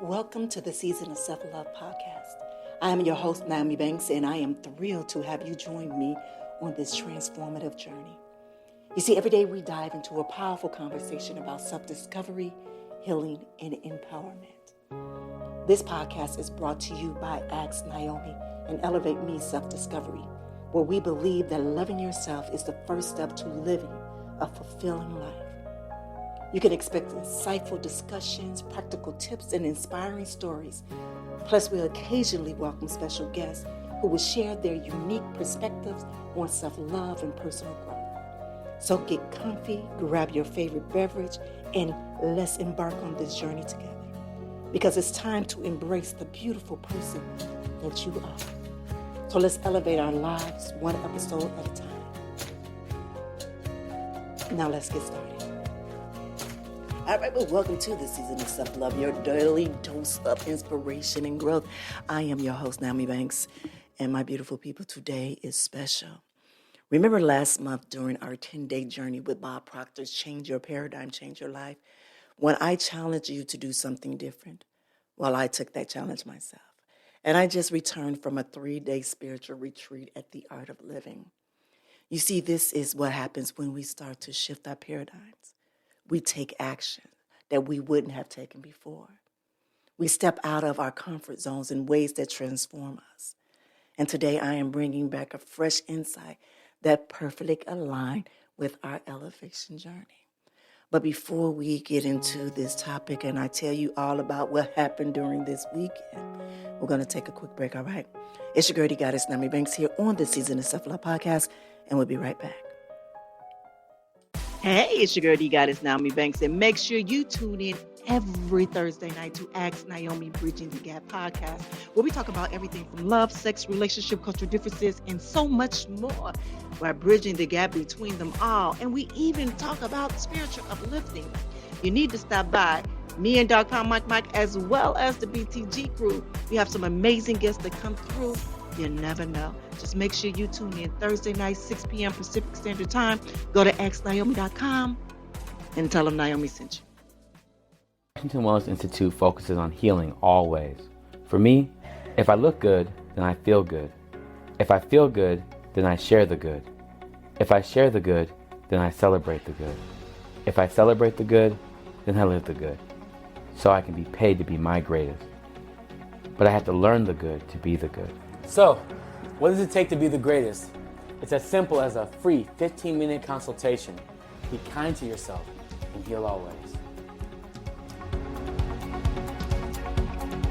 Welcome to the Season of Self-Love podcast. I am your host, Nyomi Banks, and I am thrilled to have you join me on this transformative journey. You see, every day we dive into a powerful conversation about self-discovery, healing, and empowerment. This podcast is brought to you by Ask Nyomi and Elevate Me Self-Discovery, where we believe that loving yourself is the first step to living a fulfilling life. You can expect insightful discussions, practical tips, and inspiring stories. Plus, we'll occasionally welcome special guests who will share their unique perspectives on self-love and personal growth. So get comfy, grab your favorite beverage, and let's embark on this journey together. Because it's time to embrace the beautiful person that you are. So let's elevate our lives one episode at a time. Now let's get started. All right, well, welcome to the Season of Self-Love, your daily dose of inspiration and growth. I am your host, Nyomi Banks, and my beautiful people, today is special. Remember last month during our 10-day journey with Bob Proctor's Change Your Paradigm, Change Your Life, when I challenged you to do something different? Well, I took that challenge myself, and I just returned from a 3-day spiritual retreat at the Art of Living. You see, this is what happens when we start to shift our paradigms. We take action that we wouldn't have taken before. We step out of our comfort zones in ways that transform us. And today I am bringing back a fresh insight that perfectly aligns with our elevation journey. But before we get into this topic and I tell you all about what happened during this weekend, we're going to take a quick break, all right? It's your girl, Goddess Nyomi Banks here on the Season of Self-Love podcast, and we'll be right back. Hey, it's your girl, Goddess Nyomi Banks, and make sure you tune in every Thursday night to Ask Nyomi Bridging the Gap podcast, where we talk about everything from love, sex, relationship, cultural differences, and so much more. We're bridging the gap between them all, and we even talk about spiritual uplifting. You need to stop by. Me and Dr. Mike, as well as the BTG crew. We have some amazing guests that come through. You never know. Just make sure you tune in Thursday night, 6 p.m. Pacific Standard Time. Go to axnyomi.com and tell them Nyomi sent you. Washington Wellness Institute focuses on healing always. For me, if I look good, then I feel good. If I feel good, then I share the good. If I share the good, then I celebrate the good. If I celebrate the good, then I live the good. So I can be paid to be my greatest. But I have to learn the good to be the good. So, what does it take to be the greatest? It's as simple as a free 15-minute consultation. Be kind to yourself and heal always.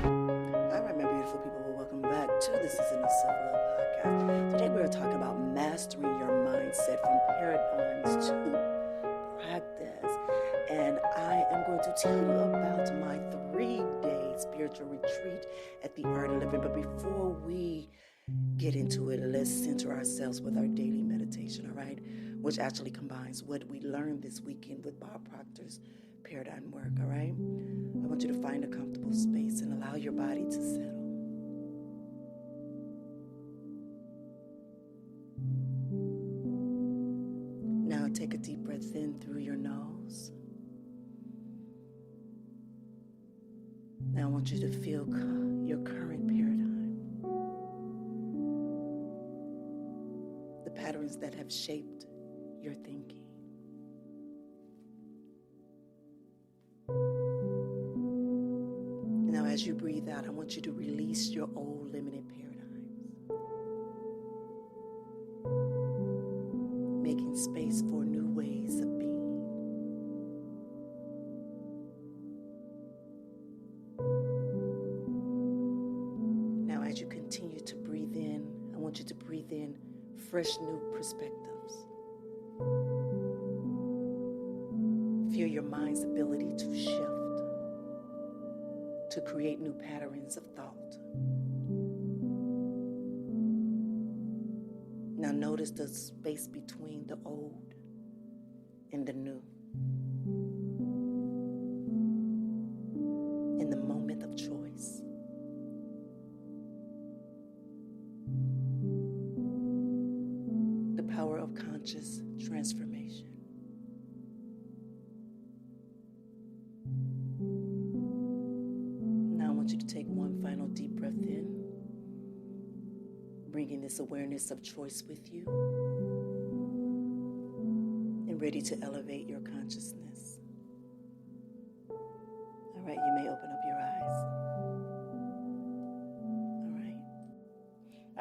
All right, my beautiful people, well, welcome back to the Season of Self-Love podcast. Today we're talking about mastering your mindset from paradigms to practice. And I am going to tell you about my 3-day spiritual retreat at the Art of Living. But before we get into it, let's center ourselves with our daily meditation, all right? Which actually combines what we learned this weekend with Bob Proctor's paradigm work, all right? I want you to find a comfortable space and allow your body to settle. Now take a deep breath in through your nose. Now I want you to feel your current paradigm. The patterns that have shaped your thinking. Now as you breathe out, I want you to release your old limited paradigms. Making space for new ways of being. Now as you continue to breathe in, I want you to breathe in fresh new perspectives. Feel your mind's ability to shift, to create new patterns of thought. Now notice the space between the old and the new. In the moment of choice. The power of conscious transformation. Now want you to take one final deep breath in, bringing this awareness of choice with you, and ready to elevate your consciousness. All right, you may open up your eyes.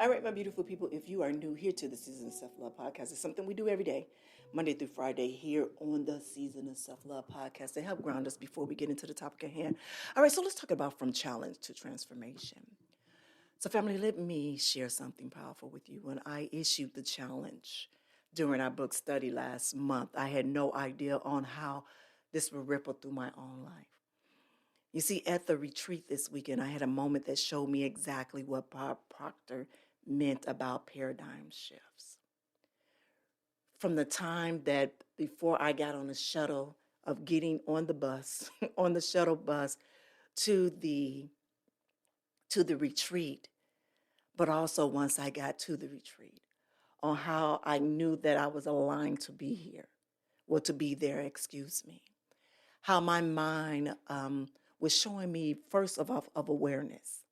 All right, my beautiful people, if you are new here to the Season of Self-Love Podcast, it's something we do every day, Monday through Friday, here on the Season of Self-Love Podcast to help ground us before we get into the topic at hand. All right, so let's talk about from challenge to transformation. So family, let me share something powerful with you. When I issued the challenge during our book study last month, I had no idea on how this would ripple through my own life. You see, at the retreat this weekend, I had a moment that showed me exactly what Bob Proctor meant about paradigm shifts. From the time that before I got on the shuttle, of getting on the bus, on the shuttle bus to the retreat, but also once I got to the retreat, on how I knew that I was aligned to be here, or to be there, excuse me. How my mind was showing me first of awareness,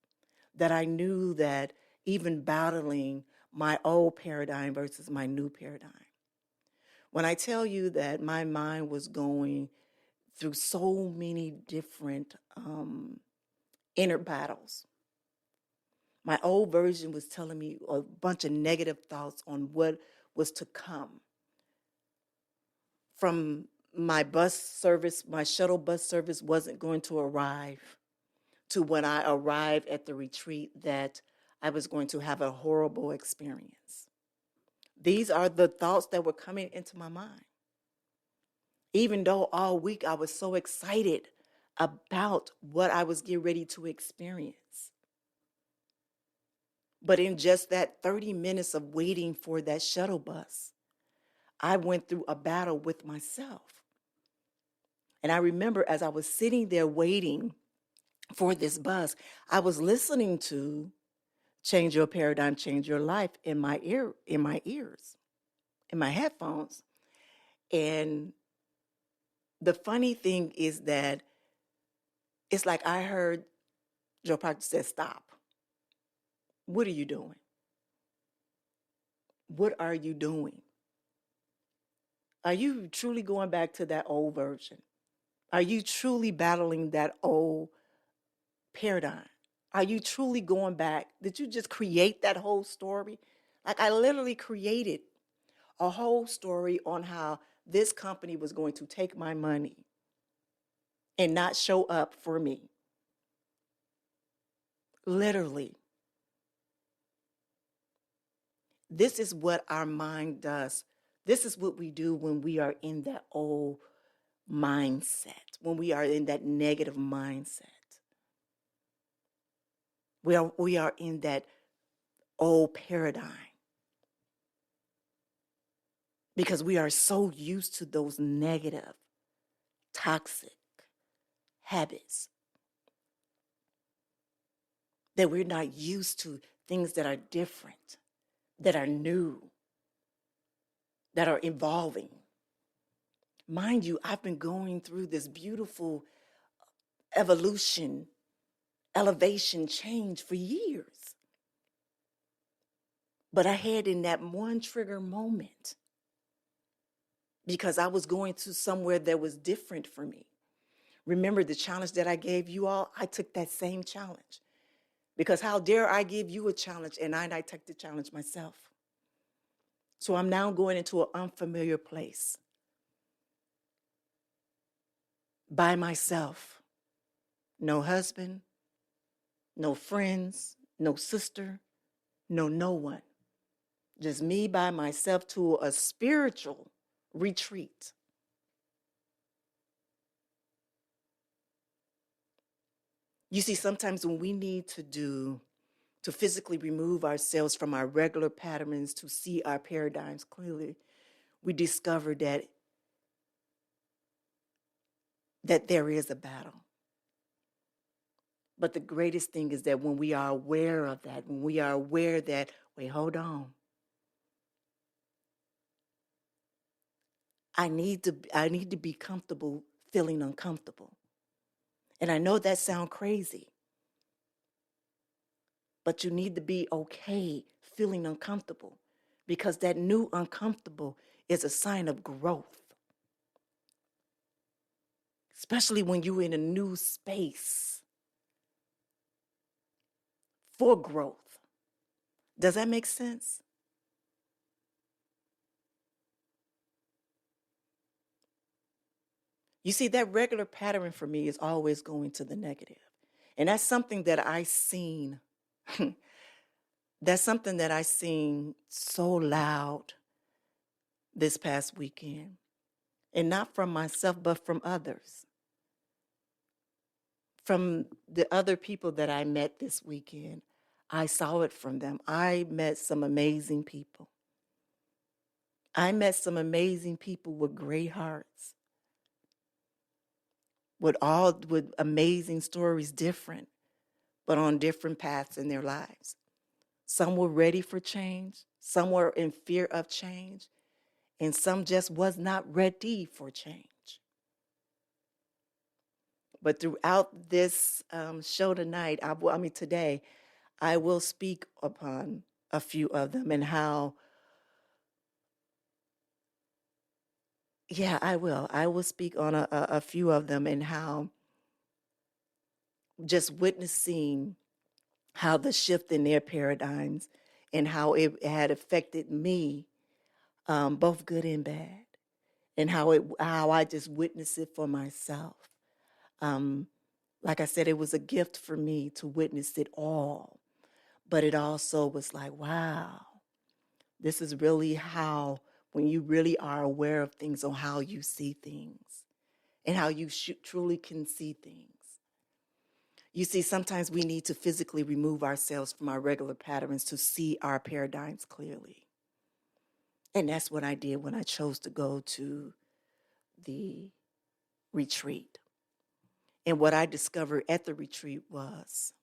that I knew that even battling my old paradigm versus my new paradigm. When I tell you that my mind was going through so many different inner battles, my old version was telling me a bunch of negative thoughts on what was to come. From my bus service, my shuttle bus service wasn't going to arrive, to when I arrived at the retreat that I was going to have a horrible experience. These are the thoughts that were coming into my mind. Even though all week I was so excited about what I was getting ready to experience. But in just that 30 minutes of waiting for that shuttle bus, I went through a battle with myself. And I remember as I was sitting there waiting for this bus, I was listening to Change Your Paradigm, Change Your Life in my ears, in my headphones. And the funny thing is that it's like I heard Joe Proctor say, stop. What are you doing? What are you doing? Are you truly going back to that old version? Are you truly battling that old paradigm? Are you truly going back? Did you just create that whole story? Like I literally created a whole story on how this company was going to take my money and not show up for me. Literally. This is what our mind does. This is what we do when we are in that old mindset, when we are in that negative mindset. We are in that old paradigm. Because we are so used to those negative, toxic habits that we're not used to things that are different, that are new, that are evolving. Mind you, I've been going through this beautiful evolution, elevation, change for years. But I had in that one trigger moment because I was going to somewhere that was different for me. Remember the challenge that I gave you all? I took that same challenge. Because how dare I give you a challenge and I take the challenge myself. So I'm now going into an unfamiliar place. By myself. No husband, no friends, no sister, no one. Just me by myself to a spiritual retreat. You see, sometimes when we need to physically remove ourselves from our regular patterns to see our paradigms clearly, we discover that there is a battle. But the greatest thing is that when we are aware of that, when we are aware that, wait, hold on. I need to be comfortable feeling uncomfortable. And I know that sounds crazy. But you need to be okay feeling uncomfortable, because that new uncomfortable is a sign of growth, especially when you're in a new space for growth. Does that make sense? You see, that regular pattern for me is always going to the negative. And that's something that I seen. That's something that I seen so loud this past weekend. And not from myself, but from others. From the other people that I met this weekend, I saw it from them. I met some amazing people. I met some amazing people with great hearts, with amazing stories, different, but on different paths in their lives. Some were ready for change, some were in fear of change, and some just was not ready for change. But throughout this show tonight, today, I will speak upon a few of them and how, I will. I will speak on a few of them and how just witnessing how the shift in their paradigms and how it had affected me, both good and bad, and how I just witnessed it for myself. Like I said, it was a gift for me to witness it all, but it also was like, wow, this is really how, when you really are aware of things, on how you see things and how you truly can see things. You see, sometimes we need to physically remove ourselves from our regular patterns to see our paradigms clearly. And that's what I did when I chose to go to the retreat. And what I discovered at the retreat was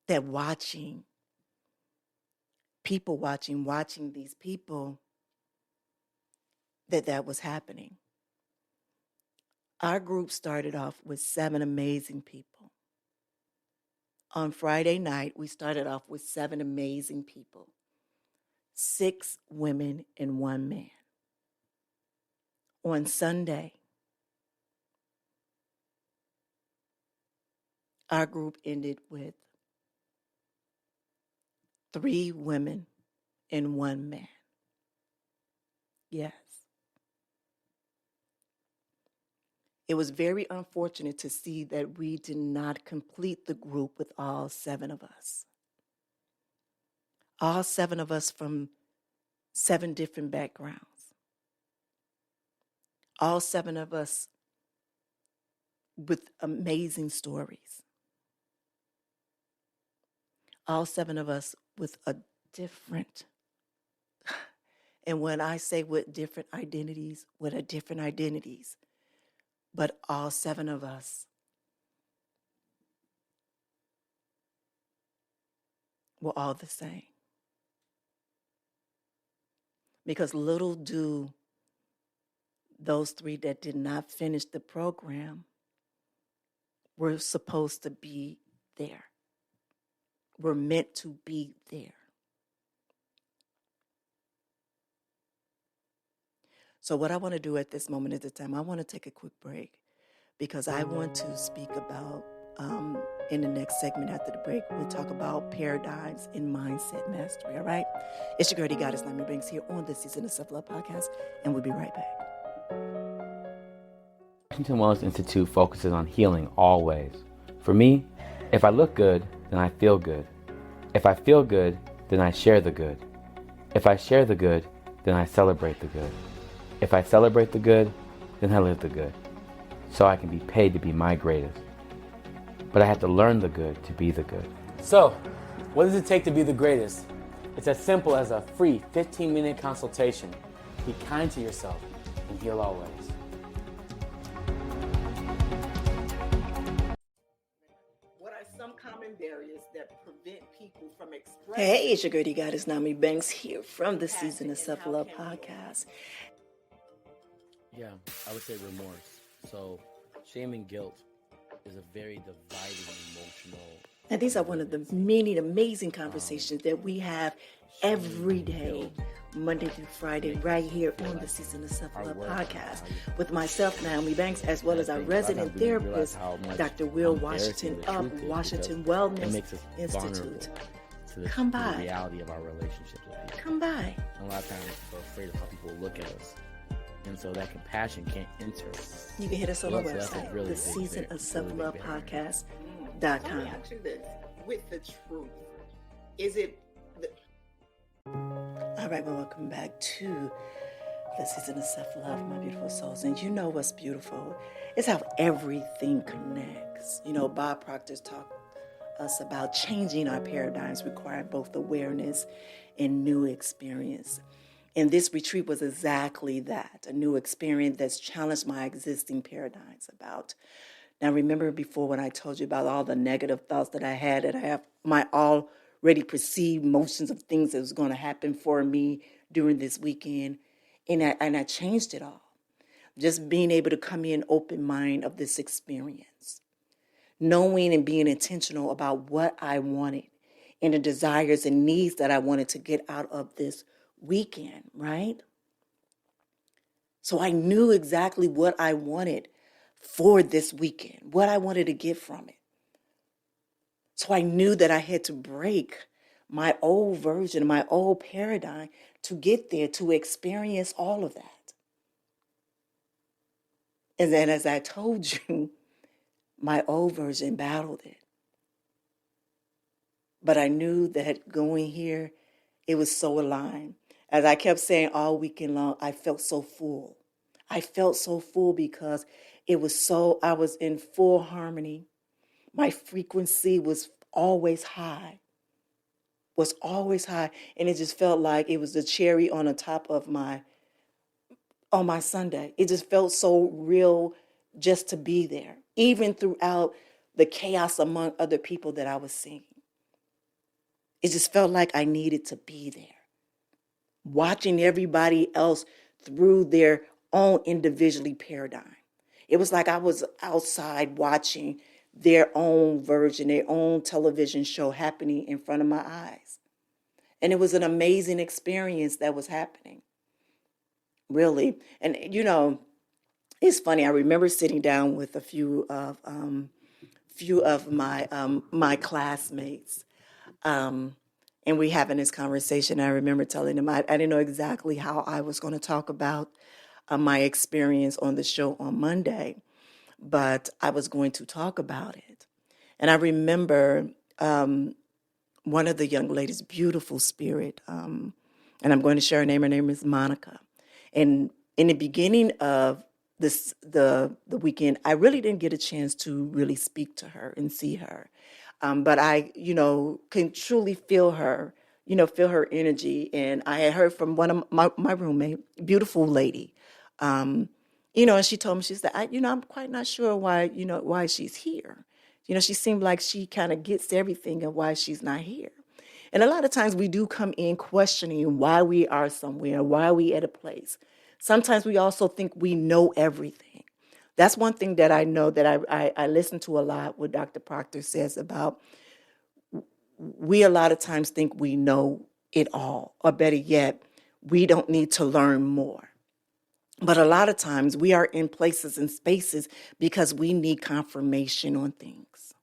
that watching these people, that was happening. Our group started off with 7 amazing people. On Friday night, we started off with 7 amazing people, 6 women and 1 man. On Sunday, our group ended with 3 women and 1 man. Yes. It was very unfortunate to see that we did not complete the group with all 7 of us. All 7 of us from 7 different backgrounds. All 7 of us with amazing stories. All 7 of us with a different, and when I say with different identities, but all 7 of us were all the same. Because little do those 3 that did not finish the program were supposed to be there. Were meant to be there. So what I want to do at this moment at the time, I want to take a quick break, because I want to speak about, in the next segment after the break, we'll talk about paradigms in mindset mastery, all right? It's your girl, Goddess Nyomi Banks, here on this season of Self-Love Podcast, and we'll be right back. Washington Wellness Institute focuses on healing always. For me, if I look good, then I feel good. If I feel good, then I share the good. If I share the good, then I celebrate the good. If I celebrate the good, then I live the good, so I can be paid to be my greatest. But I have to learn the good to be the good. So, what does it take to be the greatest? It's as simple as a free 15-minute consultation. Be kind to yourself and heal always. What are some common barriers that prevent people from expressing? Hey, it's your girl, Goddess Nyomi Banks, here from the Season of Self-Love Podcast. Yeah, I would say remorse. So shame and guilt is a very dividing emotional. And these are one of the many amazing conversations that we have every day, Monday through Friday, right here on the Season of Self-Love podcast with myself, Nyomi Banks, as well as our resident therapist, Dr. Will Washington of Washington Wellness Institute. Come by. The reality of our relationships with people. Come by. And a lot of times we're afraid of how people look at us. And so that compassion can't enter. You can hit us on our So that's a website, really the big Season barrier. of Self-Love Really big barrier. podcast.com. Let me ask you this. With the truth, is it... All right, well, welcome back to the Season of Self-Love, my beautiful souls. And you know what's beautiful? It's how everything connects. You know, Bob Proctor talked us about changing our paradigms require both awareness and new experience. And this retreat was exactly that, a new experience that's challenged my existing paradigms about. Now, remember before when I told you about all the negative thoughts that I had, that I have my already perceived motions of things that was going to happen for me during this weekend, and I changed it all. Just being able to come in open mind of this experience, knowing and being intentional about what I wanted and the desires and needs that I wanted to get out of this weekend, right? So I knew exactly what I wanted for this weekend, what I wanted to get from it. So I knew that I had to break my old version, my old paradigm to get there, to experience all of that. And then as I told you, my old version battled it. But I knew that going here, it was so aligned. As I kept saying all weekend long, I felt so full. I felt so full because I was in full harmony. My frequency was always high. And it just felt like it was the cherry on the top of my Sunday. It just felt so real just to be there, even throughout the chaos among other people that I was seeing. It just felt like I needed to be there, watching everybody else through their own individually paradigm. It was like I was outside watching their own version, their own television show happening in front of my eyes. And it was an amazing experience that was happening, really. And, you know, it's funny. I remember sitting down with a few of my classmates, and we having this conversation. I remember telling them I didn't know exactly how I was going to talk about my experience on the show on Monday, but I was going to talk about it. And I remember one of the young ladies, beautiful spirit, and I'm going to share her name. Her name is Monica. And in the beginning of the weekend, I really didn't get a chance to really speak to her and see her. But I, can truly feel her, feel her energy. And I had heard from one of my roommate, beautiful lady, and she told me, she said, I'm quite not sure why she's here. She seemed like she kind of gets everything and why she's not here. And a lot of times we do come in questioning why we are somewhere, why we at a place. Sometimes we also think we know everything. That's one thing that I know that I listen to a lot what Dr. Proctor says about we a lot of times think we know it all, or better yet, we don't need to learn more. But a lot of times we are in places and spaces because we need confirmation on things.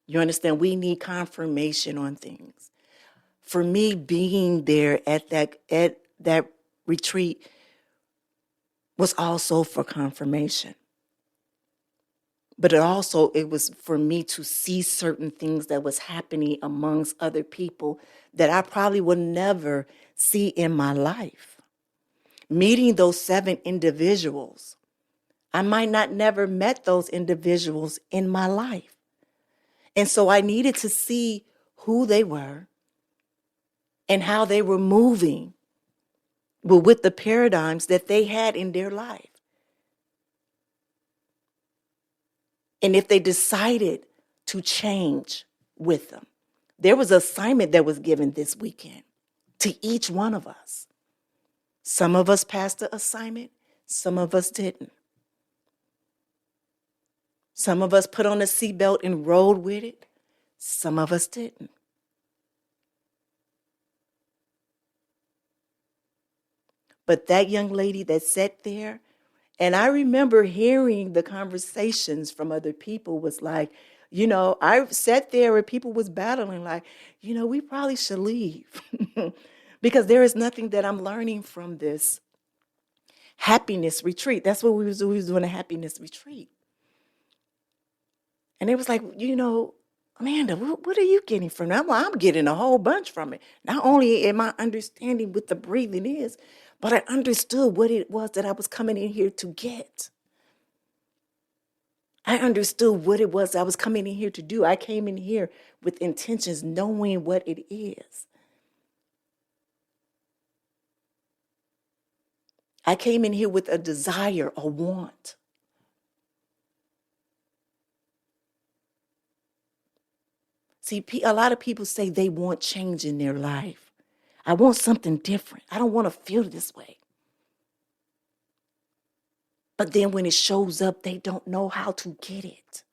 You understand? We need confirmation on things. For me, being there at that retreat was also for confirmation. But it was for me to see certain things that was happening amongst other people that I probably would never see in my life. Meeting those 7 individuals, I might not never met those individuals in my life. And so I needed to see who they were and how they were moving with the paradigms that they had in their life. And if they decided to change with them, there was an assignment that was given this weekend to each one of us. Some of us passed the assignment, some of us didn't. Some of us put on a seatbelt and rode with it. Some of us didn't. But that young lady that sat there, and I remember hearing the conversations from other people was like, I sat there where people was battling like, we probably should leave because there is nothing that I'm learning from this happiness retreat. That's what we was doing. We was doing a happiness retreat. And it was like, Amanda, what are you getting from that? I'm getting a whole bunch from it. Not only am I understanding what the breathing is, but I understood what it was that I was coming in here to get. I understood what it was I was coming in here to do. I came in here with intentions, knowing what it is. I came in here with a desire, a want. See, a lot of people say they want change in their life. I want something different. I don't want to feel this way. But then when it shows up, they don't know how to get it.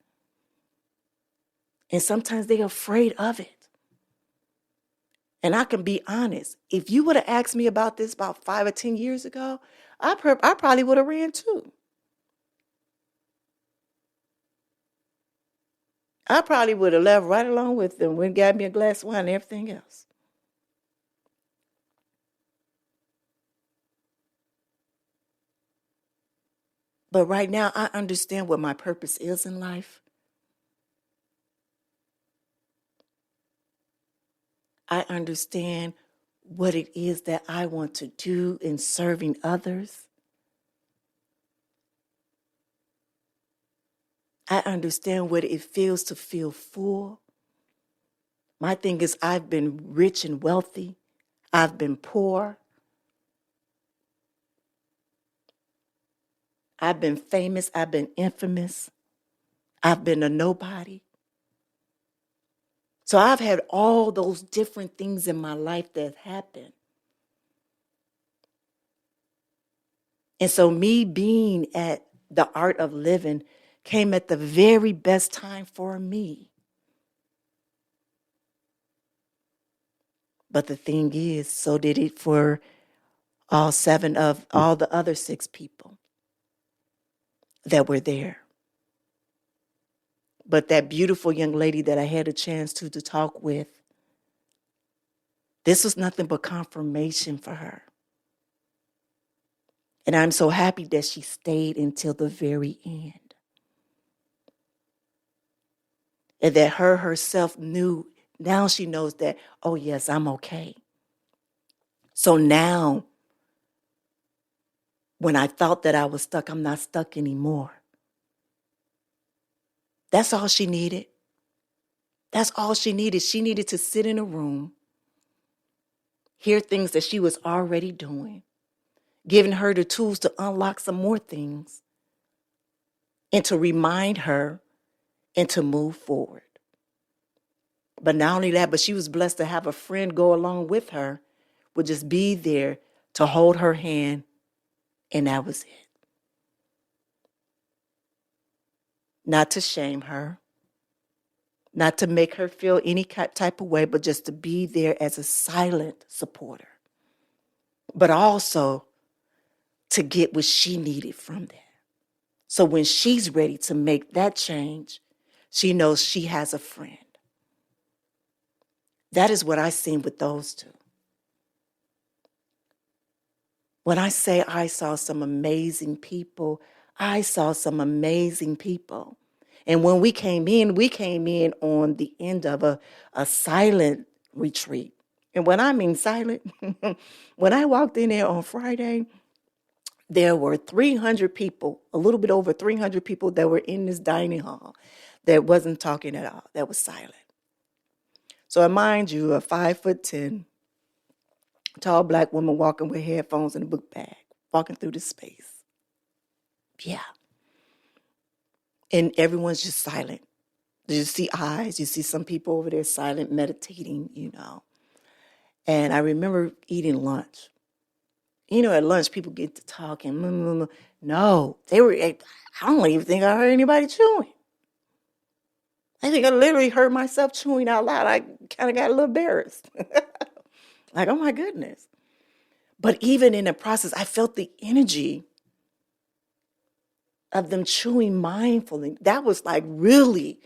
And sometimes they're afraid of it. And I can be honest. If you would have asked me about this about 5 or 10 years ago, I probably would have ran too. I probably would have left right along with them, went and got me a glass of wine and everything else. But right now, I understand what my purpose is in life. I understand what it is that I want to do in serving others. I understand what it feels to feel full. My thing is, I've been rich and wealthy. I've been poor. I've been famous. I've been infamous. I've been a nobody. So I've had all those different things in my life that happened. And so me being at the Art of Living came at the very best time for me. But the thing is, so did it for all the other 6 people that were there. But that beautiful young lady that I had a chance to talk with, this was nothing but confirmation for her. And I'm so happy that she stayed until the very end. And that herself knew, now she knows that, oh yes, I'm okay. So now, when I thought that I was stuck, I'm not stuck anymore. That's all she needed. That's all she needed. She needed to sit in a room, hear things that she was already doing, giving her the tools to unlock some more things, and to remind her and to move forward. But not only that, but she was blessed to have a friend go along with her, would just be there to hold her hand, and that was it. Not to shame her, not to make her feel any type of way, but just to be there as a silent supporter. But also to get what she needed from that. So when she's ready to make that change, she knows she has a friend. That is what I seen with those 2. When I say I saw some amazing people, I saw some amazing people. And when we came in on the end of a silent retreat. And when I mean silent, when I walked in there on Friday, there were 300 people, a little bit over 300 people that were in this dining hall that wasn't talking at all, that was silent. So mind you, a 5'10" tall Black woman walking with headphones and a book bag, walking through this space. Yeah. And everyone's just silent. You see eyes, you see some people over there silent, meditating, And I remember eating lunch. At lunch, people get to talking. No, I don't even think I heard anybody chewing. I think I literally heard myself chewing out loud. I kind of got a little embarrassed. Like, oh my goodness. But even in the process, I felt the energy of them chewing mindfully. That was like really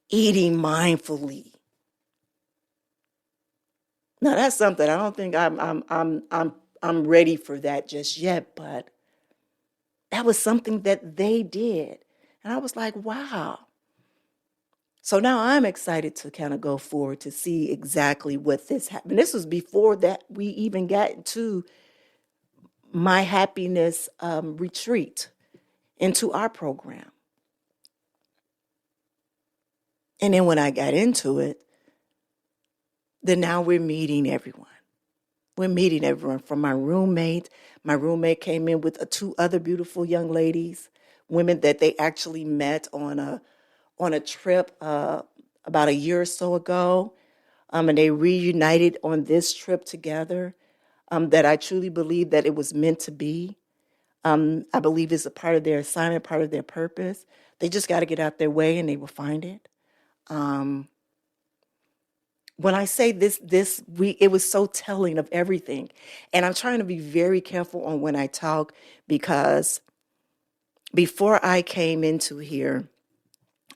eating mindfully. Now that's something I don't think I'm ready for that just yet, but that was something that they did. And I was like, wow. So now I'm excited to kind of go forward to see exactly what this happened. This was before that we even got to my happiness retreat into our program. And then when I got into it, then now we're meeting everyone. We're meeting everyone from my roommate. My roommate came in with two other beautiful young ladies, women that they actually met on a trip about a year or so ago. And they reunited on this trip together. That I truly believe that it was meant to be. I believe it's a part of their assignment, part of their purpose. They just got to get out their way and they will find it. When I say it was so telling of everything. And I'm trying to be very careful on when I talk, because before I came into here,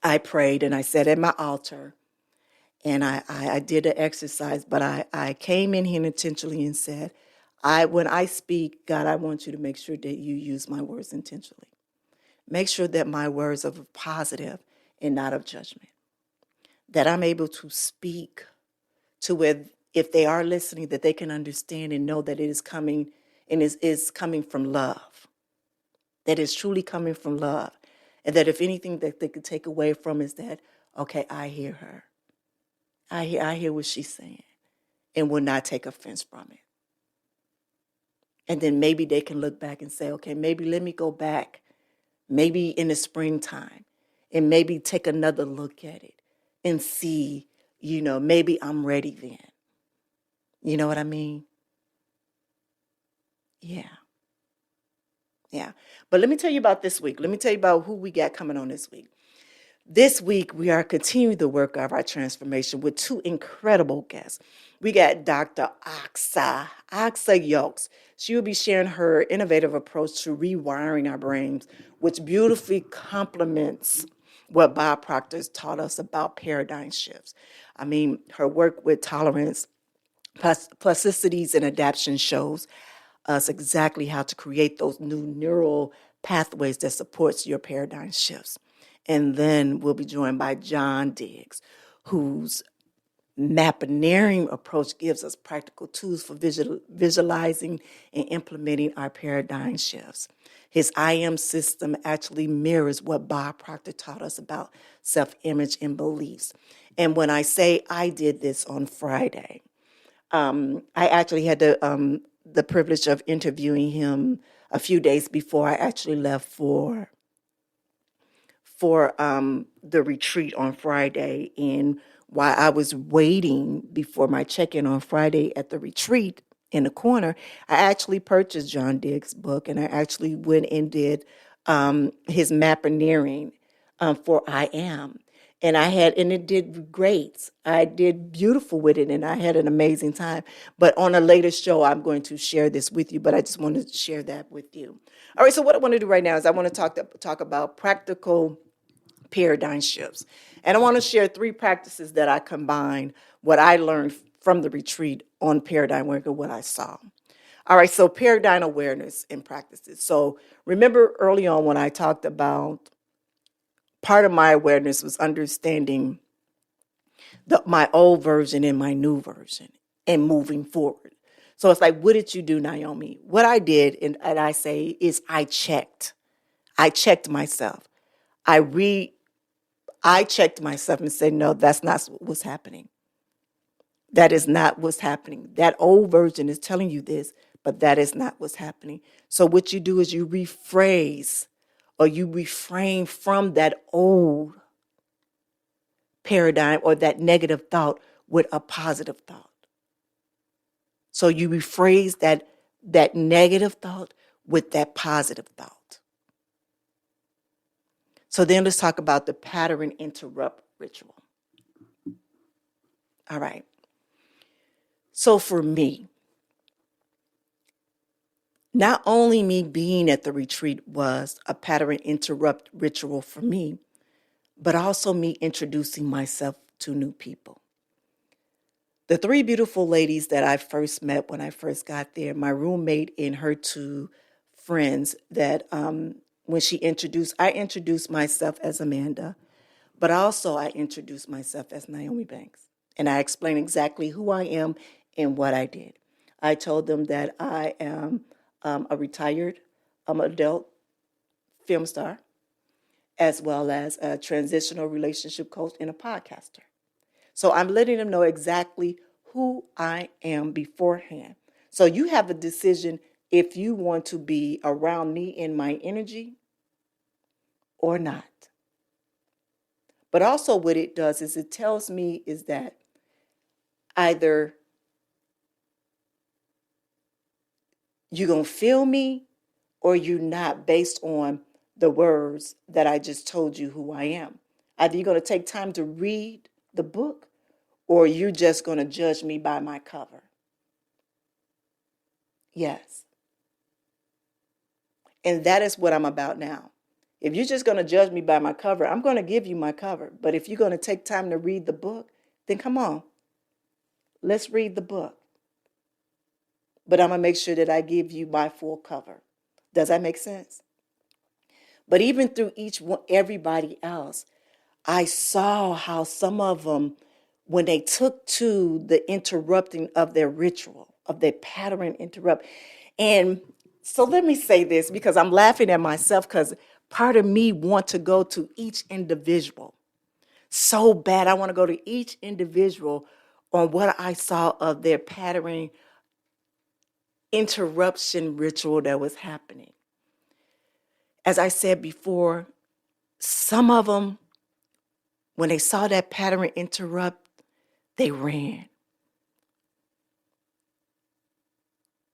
I prayed and I sat at my altar and I did an exercise, but I came in here intentionally and said, when I speak, God, I want you to make sure that you use my words intentionally. Make sure that my words are positive and not of judgment. That I'm able to speak to where, if they are listening, that they can understand and know that it is coming and is coming from love. That is truly coming from love. And that if anything that they could take away from is that, okay, I hear her. I hear what she's saying and will not take offense from it. And then maybe they can look back and say, okay, maybe let me go back, maybe in the springtime, and maybe take another look at it and see, maybe I'm ready then. You know what I mean? Yeah. Yeah. But let me tell you about this week. Let me tell you about who we got coming on this week. This week, we are continuing the work of our transformation with two incredible guests. We got Dr. Aksa Yokes. She will be sharing her innovative approach to rewiring our brains, which beautifully complements what Bob Proctor has taught us about paradigm shifts. I mean, her work with tolerance, plasticities, and adaptation shows us exactly how to create those new neural pathways that supports your paradigm shifts. And then we'll be joined by John Diggs, whose mapping approach gives us practical tools for visualizing and implementing our paradigm shifts. His I am system actually mirrors what Bob Proctor taught us about self-image and beliefs. And when I say I did this on Friday, I actually had the privilege of interviewing him a few days before I actually left for the retreat on Friday. And while I was waiting before my check-in on Friday at the retreat in the corner, I actually purchased John Diggs' book, and I actually went and did his mapping for I Am. And it did great. I did beautiful with it, and I had an amazing time. But on a later show, I'm going to share this with you, but I just wanted to share that with you. All right, so what I want to do right now is I want to talk about practical paradigm shifts. And I want to share 3 practices that I combined, what I learned from the retreat on paradigm work and what I saw. All right, so paradigm awareness and practices. So remember early on when I talked about part of my awareness was understanding my old version and my new version and moving forward. So it's like, what did you do, Nyomi? What I did, and I say, is I checked. I checked myself. I checked myself and said, no, that's not what's happening. That is not what's happening. That old version is telling you this, but that is not what's happening. So what you do is you rephrase or you refrain from that old paradigm or that negative thought with a positive thought. So you rephrase that negative thought with that positive thought. So then let's talk about the pattern interrupt ritual. All right. So for me, not only me being at the retreat was a pattern interrupt ritual for me, but also me introducing myself to new people. The three beautiful ladies that I first met when I first got there, my roommate and her two friends, that when I introduced myself as Amanda, but also I introduced myself as Nyomi Banks. And I explained exactly who I am and what I did. I told them that I am a retired adult film star, as well as a transitional relationship coach and a podcaster. So I'm letting them know exactly who I am beforehand. So you have a decision if you want to be around me in my energy or not. But also what it does is it tells me is that either you're going to feel me or you're not, based on the words that I just told you who I am. Either you're going to take time to read the book or you're just going to judge me by my cover. Yes. And that is what I'm about now. If you're just going to judge me by my cover, I'm going to give you my cover. But if you're going to take time to read the book, then come on, let's read the book. But I'm going to make sure that I give you my full cover. Does that make sense? But even through everybody else, I saw how some of them, when they took to the interrupting of their ritual, of their pattern interrupt. And so let me say this, because I'm laughing at myself, because part of me want to go to each individual so bad. I want to go to each individual on what I saw of their pattern interruption ritual that was happening. As I said before, some of them, when they saw that pattern interrupt, they ran.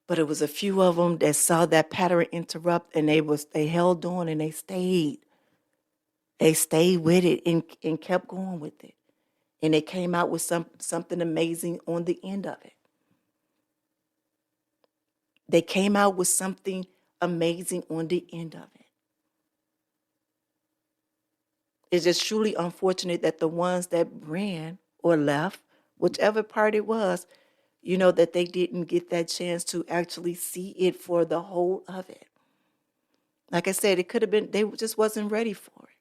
But it was a few of them that saw that pattern interrupt, and they held on and they stayed. They stayed with it and kept going with it. And they came out with something amazing on the end of it. They came out with something amazing on the end of it. It's just truly unfortunate that the ones that ran or left, whichever part it was, that they didn't get that chance to actually see it for the whole of it. Like I said, it could have been, they just wasn't ready for it.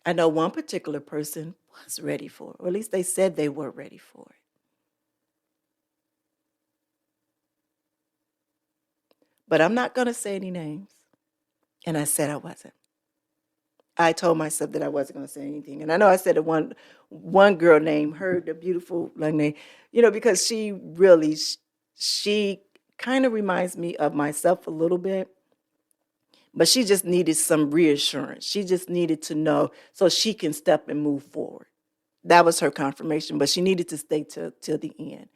I know one particular person was ready for it, or at least they said they were ready for it. But I'm not going to say any names. And I said I wasn't. I told myself that I wasn't going to say anything. And I know I said one girl name, the beautiful young name, because she kind of reminds me of myself a little bit. But she just needed some reassurance. She just needed to know so she can step and move forward. That was her confirmation, but she needed to stay till the end.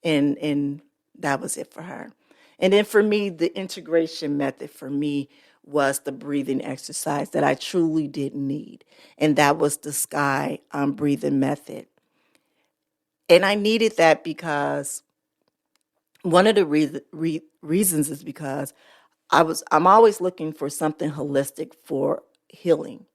And that was it for her. And then for me, the integration method for me was the breathing exercise that I truly did need. And that was the sky breathing method. And I needed that because one of the reasons is because I'm always looking for something holistic for healing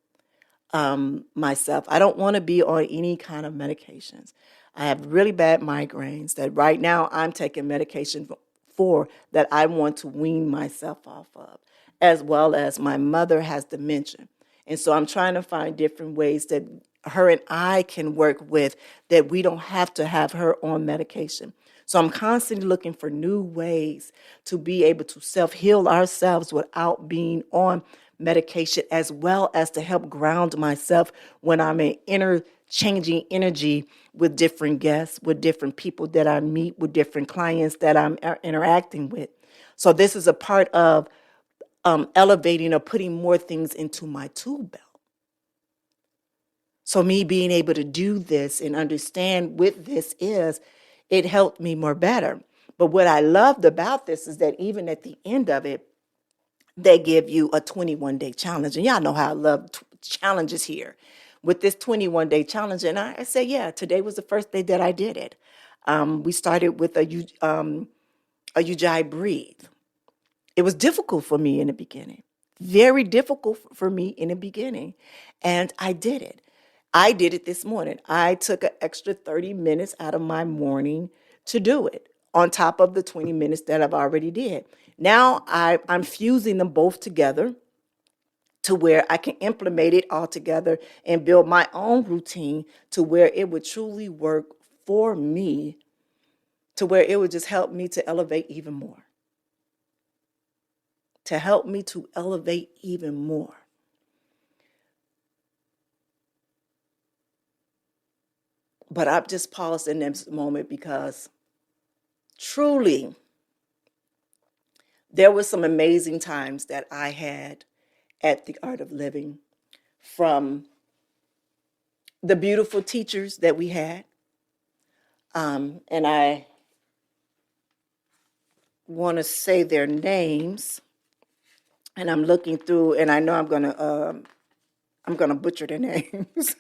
myself. I don't want to be on any kind of medications. I have really bad migraines that right now I'm taking medication for that I want to wean myself off of, as well as my mother has dementia. And so I'm trying to find different ways that her and I can work with, that we don't have to have her on medication. So I'm constantly looking for new ways to be able to self-heal ourselves without being on medication, as well as to help ground myself when I'm in interchanging energy with different guests, with different people that I meet, with different clients that I'm interacting with. So this is a part of elevating or putting more things into my tool belt. So me being able to do this and understand what this is, it helped me more better. But what I loved about this is that even at the end of it, they give you a 21-day challenge. And y'all know how I love challenges here with this 21-day challenge. And I said, yeah, today was the first day that I did it. We started with a Ujjayi breathe. It was difficult for me in the beginning, very difficult for me in the beginning. And I did it. I did it this morning. I took an extra 30 minutes out of my morning to do it on top of the 20 minutes that I've already did. Now I'm fusing them both together to where I can implement it all together and build my own routine to where it would truly work for me, to where it would just help me to elevate even more. To help me to elevate even more. But I've just paused in this moment because truly, there were some amazing times that I had at the Art of Living, from the beautiful teachers that we had. And I want to say their names. And I'm looking through, and I know I'm gonna butcher their names.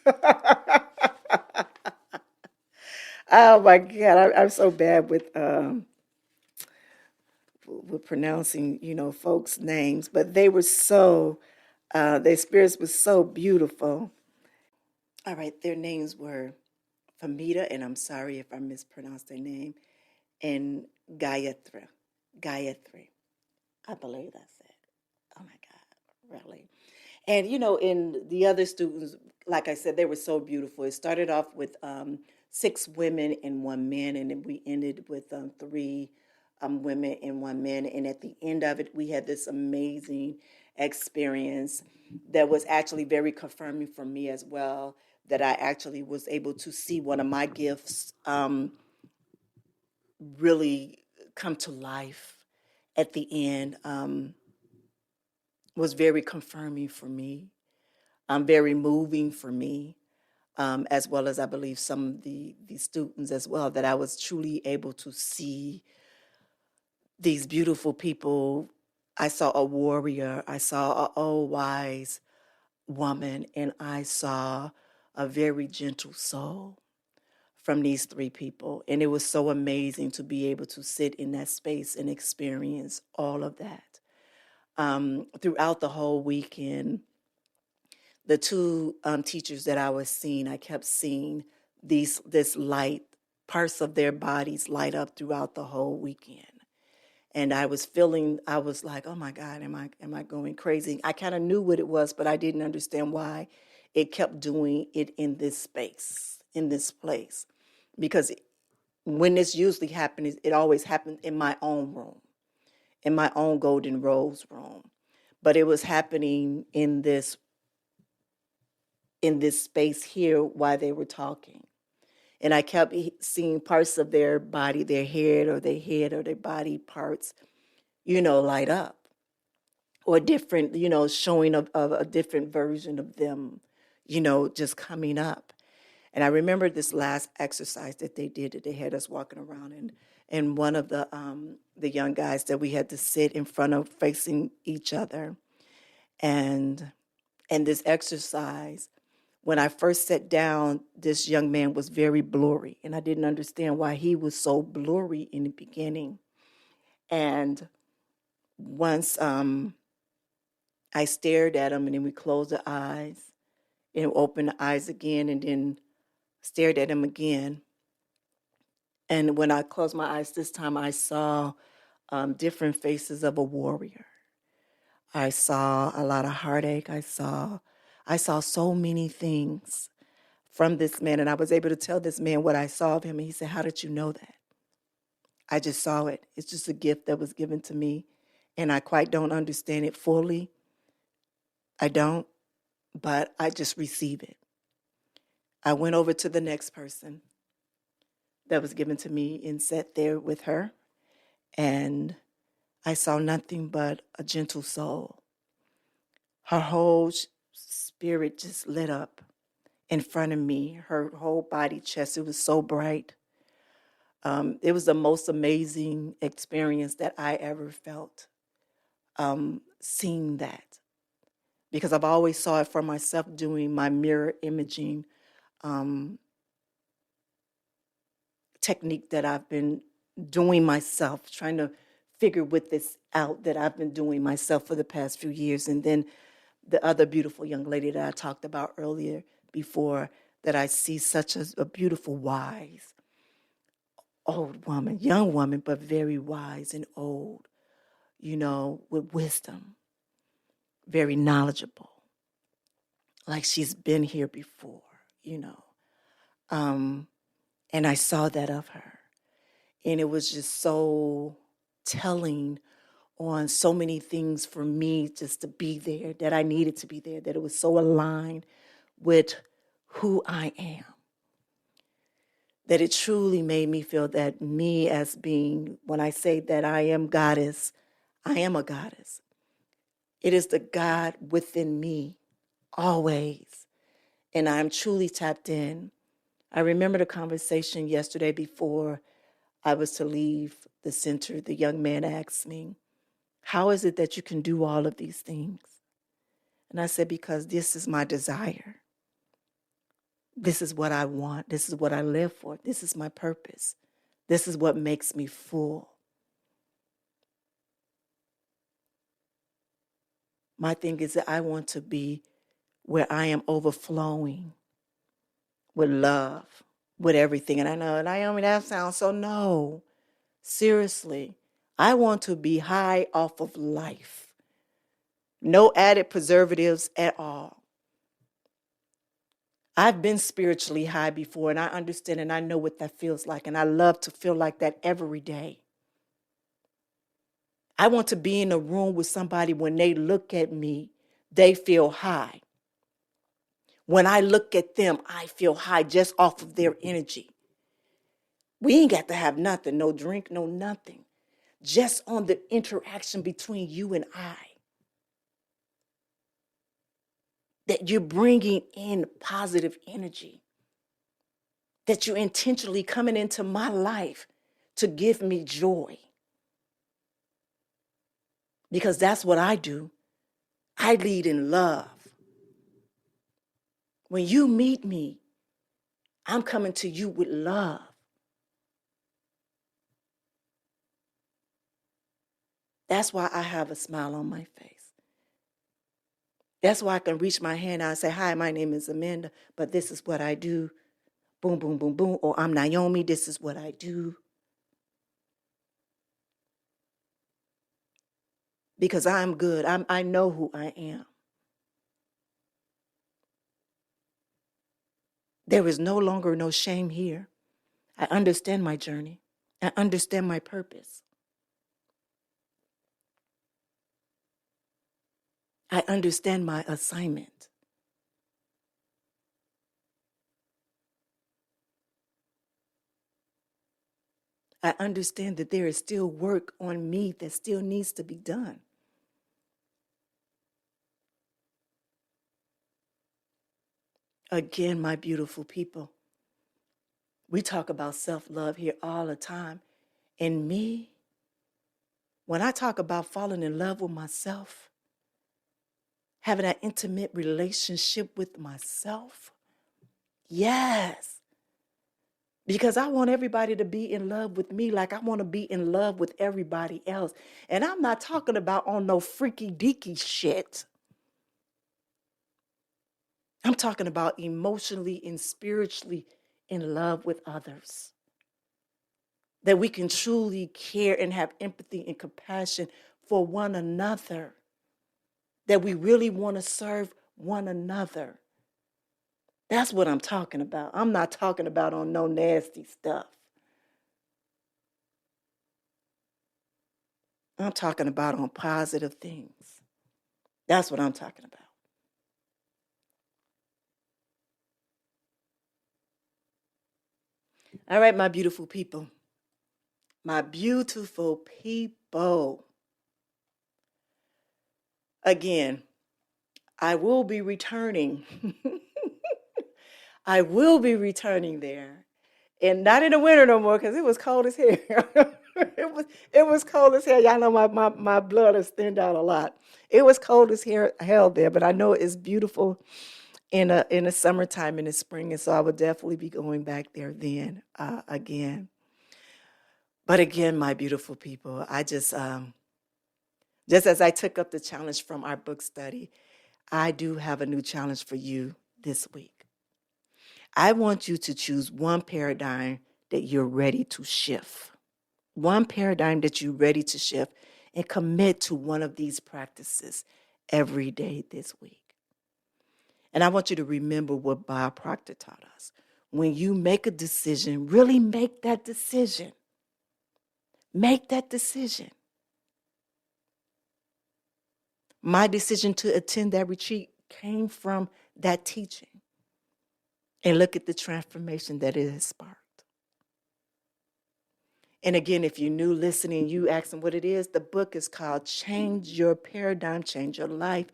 Oh my God, I'm so bad with pronouncing, folks' names, but they were so, their spirits was so beautiful. All right, their names were Famita, and I'm sorry if I mispronounced their name, and Gayatri. Gayatri, I believe that's it. Oh my God, really. And, in the other students, like I said, they were so beautiful. It started off with 6 women and 1 man, and then we ended with 3 women and 1 man. And at the end of it, we had this amazing experience that was actually very confirming for me as well, that I actually was able to see one of my gifts really come to life at the end. Was very confirming for me, very moving for me, as well as I believe some of the students as well, that I was truly able to see these beautiful people. I saw a warrior, I saw an old wise woman, and I saw a very gentle soul from these 3 people. And it was so amazing to be able to sit in that space and experience all of that. Throughout the whole weekend, the 2 teachers that I was seeing, I kept seeing this light, parts of their bodies light up throughout the whole weekend. And I was like, oh my God, am I going crazy? I kind of knew what it was, but I didn't understand why it kept doing it in this space, in this place. Because when this usually happens, it always happened in my own room, in my own Golden Rose room. But it was happening in this space here while they were talking. And I kept seeing parts of their body, their head or their body parts, light up. Or different, showing of a different version of them, just coming up. And I remember this last exercise that they did, that they had us walking around, and one of the young guys that we had to sit in front of, facing each other. And this exercise, when I first sat down, this young man was very blurry, and I didn't understand why he was so blurry in the beginning. And once I stared at him, and then we closed the eyes and opened the eyes again, and then stared at him again. And when I closed my eyes this time, I saw different faces of a warrior. I saw a lot of heartache. I saw so many things from this man, and I was able to tell this man what I saw of him, and he said, "How did you know that?" I just saw it. It's just a gift that was given to me, and I quite don't understand it fully. I don't, but I just receive it. I went over to the next person that was given to me and sat there with her, and I saw nothing but a gentle soul. Her whole spirit just lit up in front of me, her whole body, chest. It was so bright. It was the most amazing experience that I ever felt, seeing that. because I've always saw it for myself doing my mirror imaging technique that I've been doing myself, trying to figure with this out that I've been doing myself for the past few years. And then the other beautiful young lady that I talked about earlier before, that I see such a beautiful, wise, old woman, young woman, but very wise and old, with wisdom, very knowledgeable, like she's been here before, And I saw that of her. And it was just so telling on so many things for me just to be there, that I needed to be there, that it was so aligned with who I am, that it truly made me feel that me as being, when I say that I am goddess, I am a goddess. It is the God within me always. And I'm truly tapped in. I remember the conversation yesterday before I was to leave the center. The young man asked me, how is it that you can do all of these things? And I said, because this is my desire. This is what I want. This is what I live for. This is my purpose. This is what makes me full. My thing is that I want to be where I am overflowing with love, with everything. And I know, Nyomi, that sounds so no. Seriously, I want to be high off of life. No added preservatives at all. I've been spiritually high before, and I understand and I know what that feels like. And I love to feel like that every day. I want to be in a room with somebody when they look at me, they feel high. When I look at them, I feel high just off of their energy. We ain't got to have nothing, no drink, no nothing. Just on the interaction between you and I. That you're bringing in positive energy. That you're intentionally coming into my life to give me joy. Because that's what I do. I lead in love. When you meet me, I'm coming to you with love. That's why I have a smile on my face. That's why I can reach my hand out and say, hi, my name is Amanda, but this is what I do. Boom, boom, boom, boom. Or I'm Nyomi, this is what I do. Because I'm good. I know who I am. There is no longer no shame here. I understand my journey. I understand my purpose. I understand my assignment. I understand that there is still work on me that still needs to be done. Again, my beautiful people, we talk about self-love here all the time. And me, when I talk about falling in love with myself, having that intimate relationship with myself, yes. Because I want everybody to be in love with me like I want to be in love with everybody else. And I'm not talking about on no freaky deaky shit. I'm talking about emotionally and spiritually in love with others. That we can truly care and have empathy and compassion for one another. That we really want to serve one another. That's what I'm talking about. I'm not talking about on no nasty stuff. I'm talking about on positive things. That's what I'm talking about. All right, my beautiful people. My beautiful people. Again, I will be returning. I will be returning there. And not in the winter no more because it was cold as hell. it was cold as hell. Y'all know my blood has thinned out a lot. It was cold as hell there, but I know it's beautiful in the summertime, in the spring, and so I would definitely be going back there then again. But again, my beautiful people, I just as I took up the challenge from our book study, I do have a new challenge for you this week. I want you to choose one paradigm that you're ready to shift. One paradigm that you're ready to shift and commit to one of these practices every day this week. And I want you to remember what Bob Proctor taught us. When you make a decision, really make that decision. Make that decision. My decision to attend that retreat came from that teaching. And look at the transformation that it has sparked. And again, if you're new listening, you asking what it is, the book is called Change Your Paradigm, Change Your Life.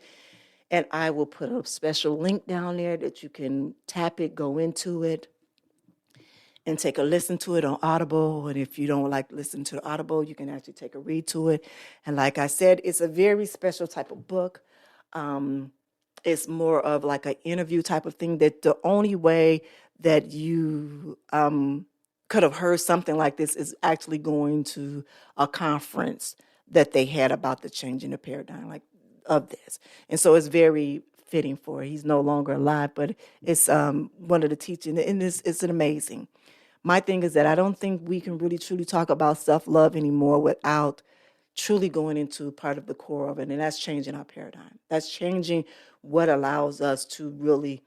And I will put a special link down there that you can tap it, go into it, and take a listen to it on Audible. And if you don't like to listen to Audible, you can actually take a read to it. And like I said, it's a very special type of book. It's more of like an interview type of thing, that the only way that you could have heard something like this is actually going to a conference that they had about the changing the paradigm of this. And so it's very fitting for it. He's no longer alive, but it's one of the teaching, and it's an amazing. My thing is that I don't think we can really truly talk about self-love anymore without truly going into part of the core of it, and that's changing our paradigm. That's changing what allows us to really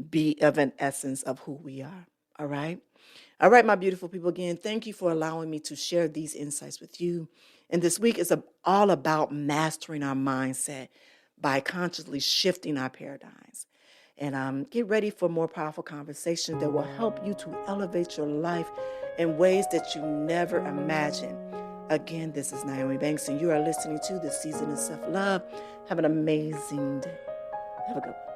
be of an essence of who we are. All right? All right, my beautiful people, again, thank you for allowing me to share these insights with you. And this week is all about mastering our mindset by consciously shifting our paradigms. And get ready for more powerful conversations that will help you to elevate your life in ways that you never imagined. Again, this is Nyomi Banks, and you are listening to The Season of Self-Love. Have an amazing day. Have a good one.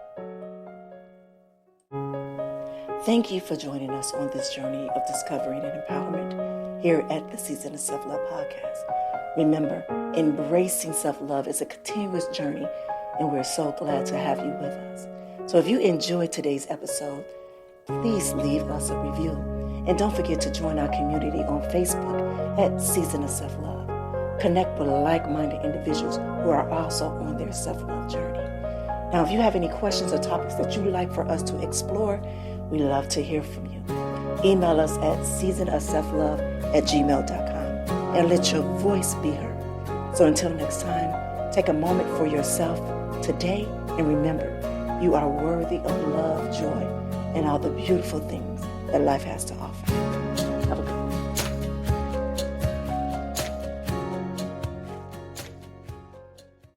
Thank you for joining us on this journey of discovery and empowerment here at the Season of Self-Love podcast. Remember, embracing self-love is a continuous journey, and we're so glad to have you with us. So if you enjoyed today's episode, please leave us a review. And don't forget to join our community on Facebook at Season of Self-Love. Connect with like-minded individuals who are also on their self-love journey. Now, if you have any questions or topics that you'd like for us to explore, we love to hear from you. Email us at seasonofselflove@gmail.com and let your voice be heard. So until next time, take a moment for yourself today and remember, you are worthy of love, joy, and all the beautiful things that life has to offer. Have a good day.